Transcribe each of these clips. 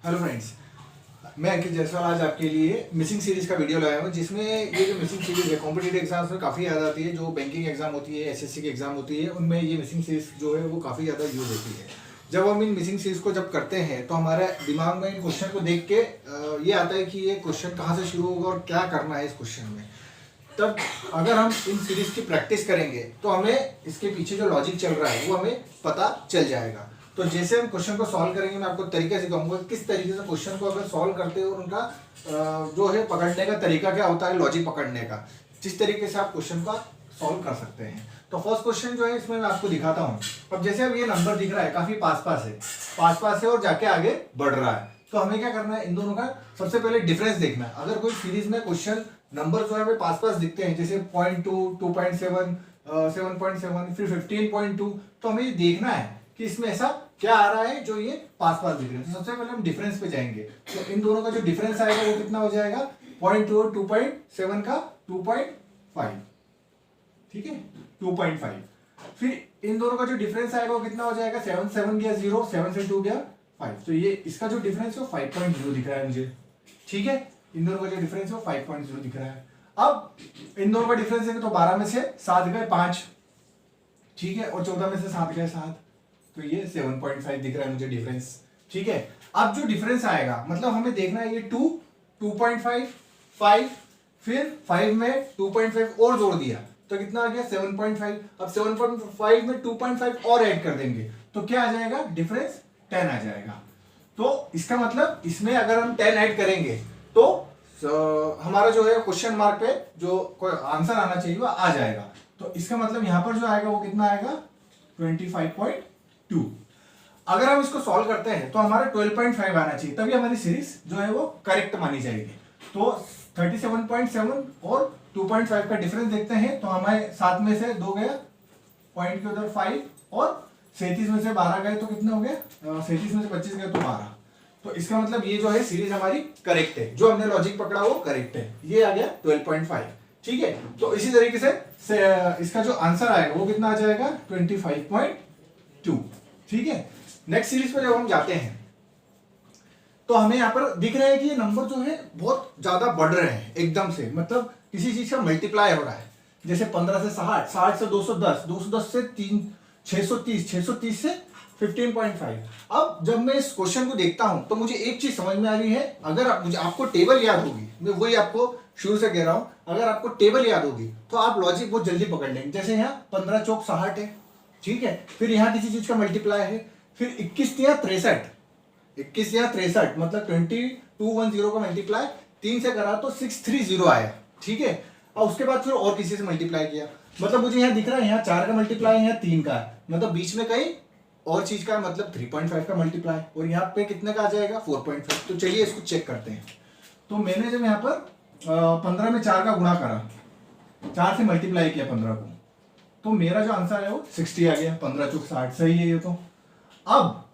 Hello friends, मैं अंकित जायसवाल आज आपके लिए मिसिंग सीरीज का वीडियो लाया हूँ, जिसमें ये जो मिसिंग सीरीज है कॉम्पिटिटिव एग्जाम्स में काफ़ी याद आती है। जो बैंकिंग एग्जाम होती है, एसएससी की एग्जाम होती है, उनमें ये मिसिंग सीरीज जो है वो काफ़ी ज़्यादा यूज होती है। जब हम इन मिसिंग सीरीज को जब करते हैं तो हमारे दिमाग में इन क्वेश्चन को देख के ये आता है कि ये क्वेश्चन कहाँ से शुरू होगा और क्या करना है इस क्वेश्चन में। तब अगर हम इन सीरीज की प्रैक्टिस करेंगे तो हमें इसके पीछे जो लॉजिक चल रहा है वो हमें पता चल जाएगा। तो जैसे हम क्वेश्चन को सॉल्व करेंगे, मैं आपको तरीका सिखाऊंगा किस तरीके से क्वेश्चन को अगर सॉल्व करते हो और उनका जो है पकड़ने का तरीका क्या होता है, लॉजिक पकड़ने का, जिस तरीके से आप क्वेश्चन का सॉल्व कर सकते हैं। तो फर्स्ट क्वेश्चन जो है इसमें मैं आपको दिखाता हूँ। अब जैसे अब ये नंबर दिख रहा है काफी पास है और जाके आगे बढ़ रहा है, तो हमें क्या करना है, इन दोनों का सबसे पहले डिफरेंस देखना है। अगर कोई सीरीज में क्वेश्चन नंबर जो है हमें पास दिखते हैं, जैसे 0.2, 2.7, 7.7, फिर 15.2, तो हमें ये देखना है कि इसमें ऐसा क्या आ रहा है जो ये पास दिख रहे हैं। तो सबसे पहले हम डिफरेंस पे जाएंगे। तो इन दोनों का जो डिफरेंस आएगा वो कितना हो जाएगा, 0.2 और 2.7 का 2.5, ठीक है, 2.5। फिर इन दोनों का जो डिफरेंस आएगा वो कितना हो जाएगा, 7 गया 0, 7 से 2 गया 5। तो ये इसका जो डिफरेंस है वो 5.0 दिख रहा है मुझे, ठीक है। इन दोनों का जो डिफरेंस है वो 5.0 दिख रहा है। अब इन दोनों का डिफरेंस है तो 12 में से 7 गए 5, ठीक है, और 14 में से 7 गए 7, तो ये 7.5 दिख रहा है मुझे डिफरेंस, ठीक है। अब जो डिफरेंस आएगा मतलब हमें देखना है ये 2, 2.5, 5, फिर 5 में 2.5 और जोड़ दिया तो कितना आ गया 7.5। अब 7.5 में 2.5 और ऐड कर देंगे तो क्या आ जाएगा, डिफरेंस 10 आ जाएगा। तो इसका मतलब इसमें अगर हम 10 ऐड करेंगे तो हमारा जो है क्वेश्चन मार्क पे जो कोई आंसर आना चाहिए वो आ जाएगा। तो इसका मतलब यहां पर जो आएगा वो कितना आएगा, 25.2। अगर हम इसको सॉल्व करते हैं तो हमारा 12.5 आना चाहिए, तभी हमारी सीरीज जो है वो करेक्ट मानी जाएगी। तो 37.7 और 2.5 का डिफरेंस देखते हैं तो हमारे 7 में से 2 गया, पॉइंट के उधर 5, और 37 में से 12 गए तो कितना हो गया, 37 में से 25 गए तो 12। तो इसका मतलब ये जो है सीरीज हमारी करेक्ट है, जो हमने लॉजिक पकड़ा वो करेक्ट है, ये आ गया 12.5, ठीक है। तो इसी तरीके से इसका जो आंसर आएगा वो कितना आ जाएगा, 25.2, ठीक है। नेक्स्ट सीरीज पे जब हम जाते हैं तो हमें यहाँ पर दिख रहा है कि ये नंबर जो है बहुत ज्यादा बढ़ रहे हैं एकदम से, मतलब किसी चीज का मल्टीप्लाई हो रहा है। जैसे 15 से 60, 60 से 210, 210 से 630, 630 से 15.5। अब जब मैं इस क्वेश्चन को देखता हूं तो मुझे एक चीज समझ में आ रही है, अगर आपको टेबल याद होगी, मैं वही आपको शुरू से कह रहा हूं, अगर आपको टेबल याद होगी तो आप लॉजिक बहुत जल्दी पकड़ लेंगे। जैसे यहाँ 15 चौक 60 है, ठीक है, फिर यहाँ किसी चीज का मल्टीप्लाई है, फिर 21 या 63, 21 या 63 मतलब 2210 का मल्टीप्लाई 3 से करा तो 630 आया, ठीक है। और उसके बाद फिर और किसी से मल्टीप्लाई किया, मतलब मुझे यहाँ दिख रहा है यहाँ 4 का मल्टीप्लाई है, यहाँ 3 का है, मतलब बीच में कहीं और चीज का मतलब 3.5 का मल्टीप्लाई, और यहाँ पे कितने का आ जाएगा 4.5। तो चलिए इसको चेक करते हैं। तो मैंने जब यहाँ पर 15 में 4 का गुणा करा, 4 से मल्टीप्लाई किया 15 को, तो मेरा जो आंसर है वो 60 आ गया, 15 चौक 60, सही है ये तो। अब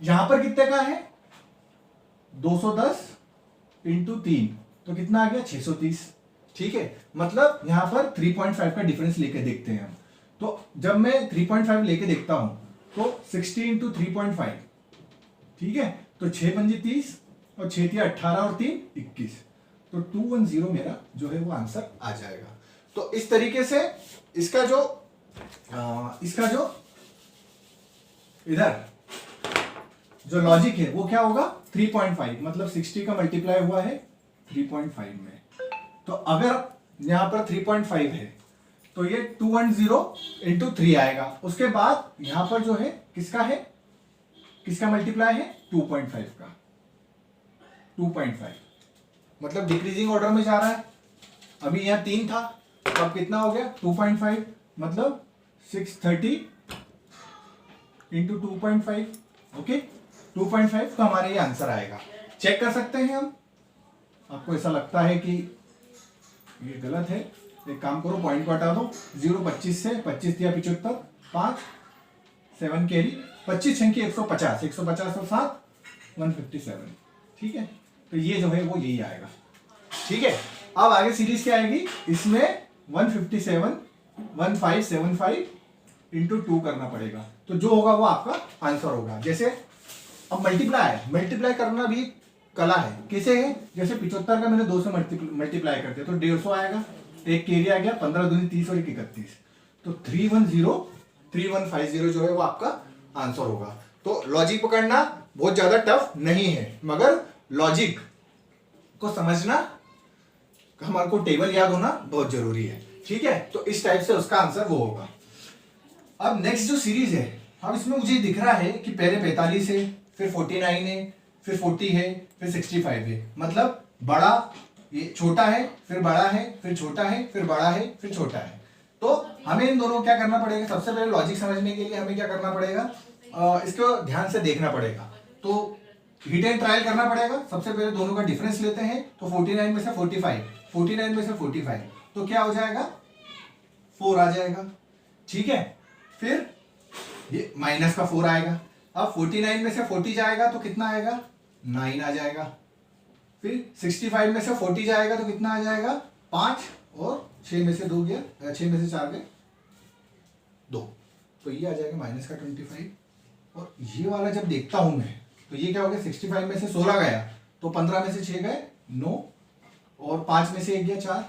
यहां पर कितने का है, 210 इंटू 3, तो कितना आ गया 630, ठीक है। मतलब यहां पर 3.5 का डिफरेंस लेके देखते हैं हम। तो जब मैं 3.5 लेके देखता हूं तो 60 इंटू 3.5, ठीक है, तो 6 पंजे 30 और 6 तिया 18 और 3 21, तो 210 मेरा जो है वो आंसर आ जाएगा। तो इस तरीके से इसका जो इधर जो लॉजिक है वो क्या होगा, 3.5, मतलब 60 का मल्टीप्लाई हुआ है 3.5 में। तो अगर यहां पर 3.5 है तो ये 210 इंटू 3 आएगा। उसके बाद यहां पर जो है किसका मल्टीप्लाई है, 2.5 का, 2.5 मतलब डिक्रीजिंग ऑर्डर में जा रहा है। अभी यहां 3 था तो अब कितना हो गया 2.5, मतलब 630 इंटू 2.5, ओके, 2.5। तो हमारे ये आंसर आएगा। चेक कर सकते हैं हम। आपको ऐसा लगता है कि ये गलत है, एक काम करो, पॉइंट को हटा दो, 0 25 से 25 दिया 75, 5 7 कैरी, 25 छंकी 150, 150 और 7 157, ठीक है। तो ये जो है वो यही आएगा, ठीक है। अब आगे सीरीज क्या आएगी, इसमें 1575 इंटू 2 करना पड़ेगा, तो जो होगा वो आपका आंसर होगा। जैसे अब मल्टीप्लाई करना भी कला है। किसे है? जैसे 75 का मैंने 2 से मल्टीप्लाई करते तो 150 आएगा, एक कैरी आ गया, 15 दूनी 30 और 31, तो 3150 जो है वो आपका आंसर होगा। तो लॉजिक पकड़ना बहुत ज्यादा टफ नहीं है, मगर लॉजिक को समझना, हमारे को टेबल याद होना बहुत जरूरी है। ठीक है, तो इस टाइप से उसका आंसर वो होगा। अब नेक्स्ट जो सीरीज है, अब इसमें मुझे दिख रहा है कि पहले 45 है, फिर 49 है, फिर 40 है, फिर 65 है। मतलब बड़ा, ये छोटा है, फिर बड़ा है, फिर छोटा है, फिर बड़ा है, फिर छोटा है। तो हमें इन दोनों क्या करना पड़ेगा? सबसे पहले लॉजिक समझने के लिए हमें क्या करना पड़ेगा? इसको ध्यान से देखना पड़ेगा। तो हिट एंड ट्रायल करना पड़ेगा। सबसे पहले दोनों का डिफरेंस लेते हैं, तो 49 में से 45, 49 में से 45, तो क्या हो जाएगा? 4 आ जाएगा। ठीक है, फिर ये माइनस का 4 आएगा। अब 49 में से 40 जाएगा तो कितना आएगा? 9 आ जाएगा। फिर 65 में से 40 जाएगा तो कितना आ जाएगा? 5, और 6 में से 2 गया, 6 में से 4 गए 2, तो ये आ जाएगा माइनस का 25। और ये वाला जब देखता हूं मैं, तो ये क्या हो गया? 65 में से 16 गया, तो 15 में से 6 गए 9, और 5 में से 1 गया 4,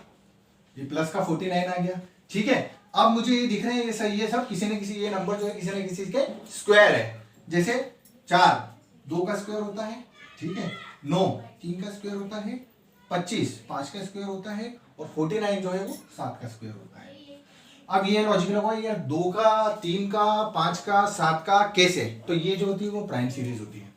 ये प्लस का 49 आ गया। ठीक है, अब मुझे ये दिख रहे हैं ये सही है सब, किसी न किसी ये नंबर जो है किसी न किसी के स्क्वायर है। जैसे 4 2 का स्क्वायर होता है, ठीक है, 9 3 का स्क्वायर होता है, 25 5 का स्क्वायर होता है, और 49 जो है वो 7 का स्क्वायर होता है। अब ये लॉजिक लगा यार, 2 का 3 का 5 का 7 का कैसे? तो ये जो होती है वो प्राइम सीरीज होती है,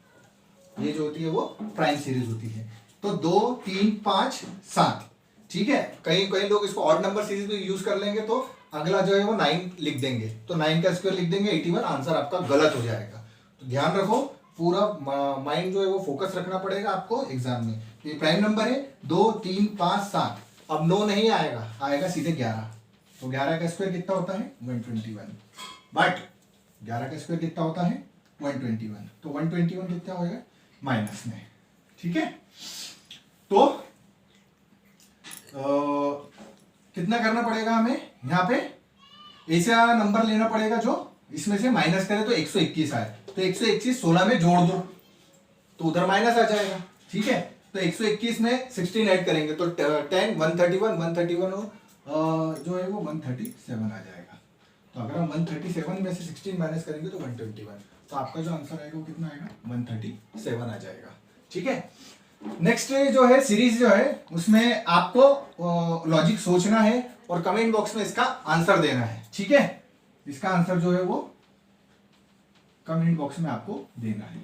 ये जो होती है वो प्राइम सीरीज होती है। तो 2 3 5 7, ठीक है। कई कई लोग इसको ऑड नंबर सीरीज में यूज कर लेंगे, तो अगला जो है वो 9 लिख देंगे, तो 9 का स्क्वायर लिख देंगे 81, आंसर आपका गलत हो जाएगा। तो ध्यान रखो, पूरा माइंड जो है वो फोकस रखना पड़ेगा आपको एग्जाम में। ये प्राइम नंबर है 2 3 5 7, अब 9 नहीं आएगा, आएगा सीधे 11, तो 11 का स्क्वायर कितना होता है? 121। बट 11 का स्क्वायर कितना होता है? 121, तो 121 कितना होगा? माइनस में। ठीक है, तो कितना करना पड़ेगा हमें? यहाँ पे ऐसा नंबर लेना पड़ेगा जो इसमें से माइनस करे तो 121 आए, तो 121 16 में जोड़ दो, तो उधर माइनस आ जाएगा। ठीक है, तो 121 में 16 ऐड करेंगे तो 10 131 जो है वो 137 आ जाएगा। तो अगर हम 137 में से 16 माइनस करेंगे तो 121, तो आपका जो आंसर आएगा वो कितना आएगा? 137 आ जाएगा। ठीक है, नेक्स्ट जो है सीरीज जो है उसमें आपको लॉजिक सोचना है और कमेंट बॉक्स में इसका आंसर देना है। ठीक है, इसका आंसर जो है वो कमेंट बॉक्स में आपको देना है।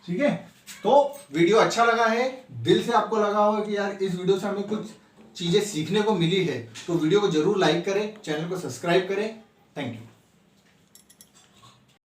ठीक है, तो वीडियो अच्छा लगा है, दिल से आपको लगा होगा कि यार इस वीडियो से हमें कुछ चीजें सीखने को मिली है, तो वीडियो को जरूर लाइक करें, चैनल को सब्सक्राइब करें। Thank you.